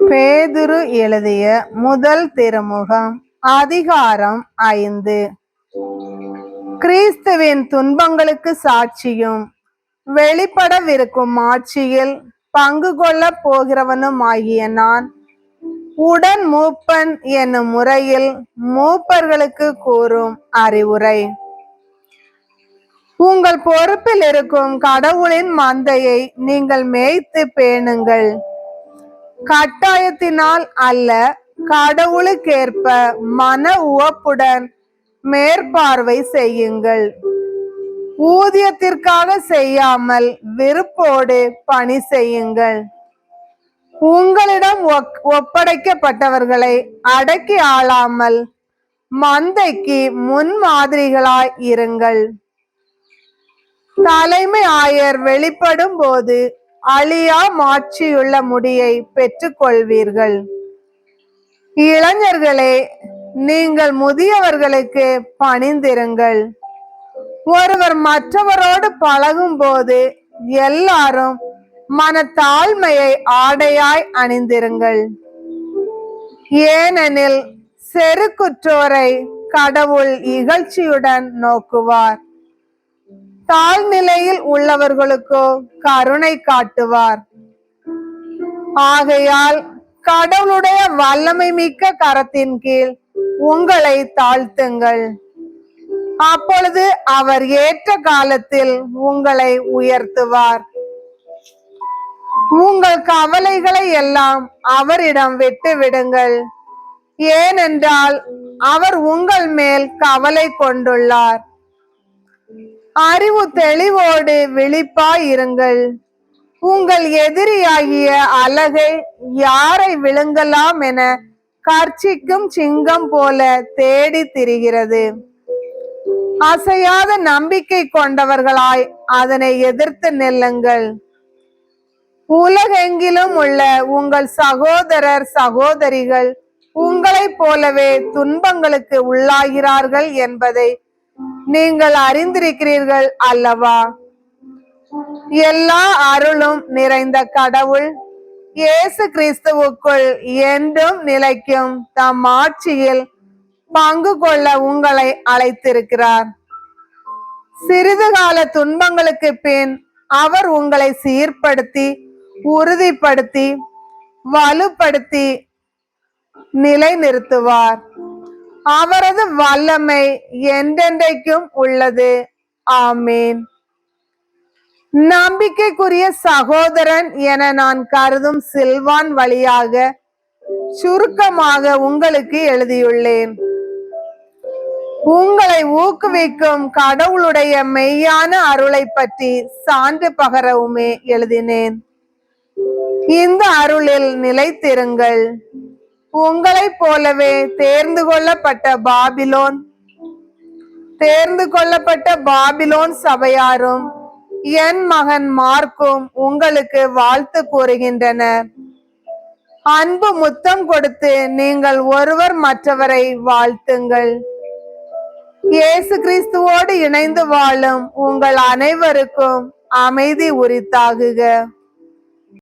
பேதுரு எழுதிய முதல் திருமுகம் அதிகாரம் 5. கிறிஸ்துவின் துன்பங்களுக்கு சாட்சியும் வெளிப்படவிருக்கும் ஆட்சியில் பங்கு கொள்ளப் போகிறவனுமாகிய நான் உடன் மூப்பன் என்னும் முறையில் மூப்பர்களுக்கு கூறும் அறிவுரை. உங்கள் பொறுப்பில் இருக்கும் கடவுளின் மந்தையை நீங்கள் மேய்த்து பேணுங்கள். கட்டாயத்தினால் அல்ல, கடவுளுக்கேற்ப மன உவப்புடன் மேற்பார்வை செய்யுங்கள். ஊதியத்திற்காக செய்யாமல் விருப்போடு பணி செய்யுங்கள். உங்களிடம் ஒப்படைக்கப்பட்டவர்களை அடக்கி ஆளாமல் மந்தைக்கு முன்மாதிரிகளாய் இருங்கள். தலைமை ஆயர் வெளிப்படும் போது அழியா மாட்சியுள்ள முடியை பெற்றுக் கொள்வீர்கள். இளைஞர்களே, நீங்கள் முதியவர்களுக்கு பணிந்திருங்கள். ஒருவர் மற்றவரோடு பழகும் போது எல்லாரும் மனத்தாழ்மையை ஆடையாய் அணிந்திருங்கள். ஏனெனில் செருக்குற்றோரை கடவுள் இகழ்ச்சியுடன் நோக்குவார், தாழ்நிலையில் உள்ளவர்களுக்கோ கருணை காட்டுவார். ஆகையால் கடவுளுடைய வல்லமை மிக்க கரத்தின் கீழ் உங்களை தாழ்த்துங்கள். அப்பொழுது அவர் ஏற்ற காலத்தில் உங்களை உயர்த்துவார். உங்கள் கவலைகளை எல்லாம் அவரிடம் விட்டு விடுங்கள், ஏனென்றால் அவர் உங்கள் மேல் கவலை கொண்டுள்ளார். அறிவு தெளிவோடு விழிப்பாய் இருங்கள். உங்கள் எதிரியாகிய அலகை யாரை விழுங்கலாம் என கர்ச்சிக்கும் சிங்கம் போல தேடி திரிகிறது. அசையாத நம்பிக்கை கொண்டவர்களாய் அதனை எதிர்த்து நில்லுங்கள். உலகெங்கிலும் உள்ள உங்கள் சகோதரர் சகோதரிகள் உங்களைப் போலவே துன்பங்களுக்கு உள்ளாகிறார்கள் என்பதை நீங்கள் அறிந்திருக்கிறீர்கள் அல்லவா? எல்லா அருளும் நிறைந்த கடவுள் இயேசு கிறிஸ்துவுக்குள் என்றும் நிலைக்கும் தம் ஆட்சியில் பங்கு கொள்ள உங்களை அழைத்திருக்கிறார். சிறிது கால துன்பங்களுக்கு பின் அவர் உங்களை சீர்படுத்தி உறுதிப்படுத்தி வலுப்படுத்தி நிலைநிறுத்துவார். அவரது வல்லமை என்றென்றைக்கும் உள்ளது. ஆமீன். நம்பிக்கைக்குரிய சகோதரன் என நான் கருதும் சில்வான் வழியாக சுருக்கமாக உங்களுக்கு எழுதியுள்ளேன். உங்களை ஊக்குவிக்கும் கடவுளுடைய மெய்யான அருளை பற்றி சான்று பகரவுமே எழுதினேன். இந்த அருளில் நிலைத்திருங்கள். உங்களைப் போலவே தேர்ந்து கொள்ளப்பட்ட பாபிலோன் சபையாரும் என் மகன் மார்க்கும் உங்களுக்கு வாழ்த்து கூறுகின்றனர். அன்பு முத்தம் கொடுத்து நீங்கள் ஒருவர் மற்றவரை வாழ்த்துங்கள். இயேசு கிறிஸ்துவோடு இணைந்து வாழும் உங்கள் அனைவருக்கும் அமைதி உரித்தாகுக.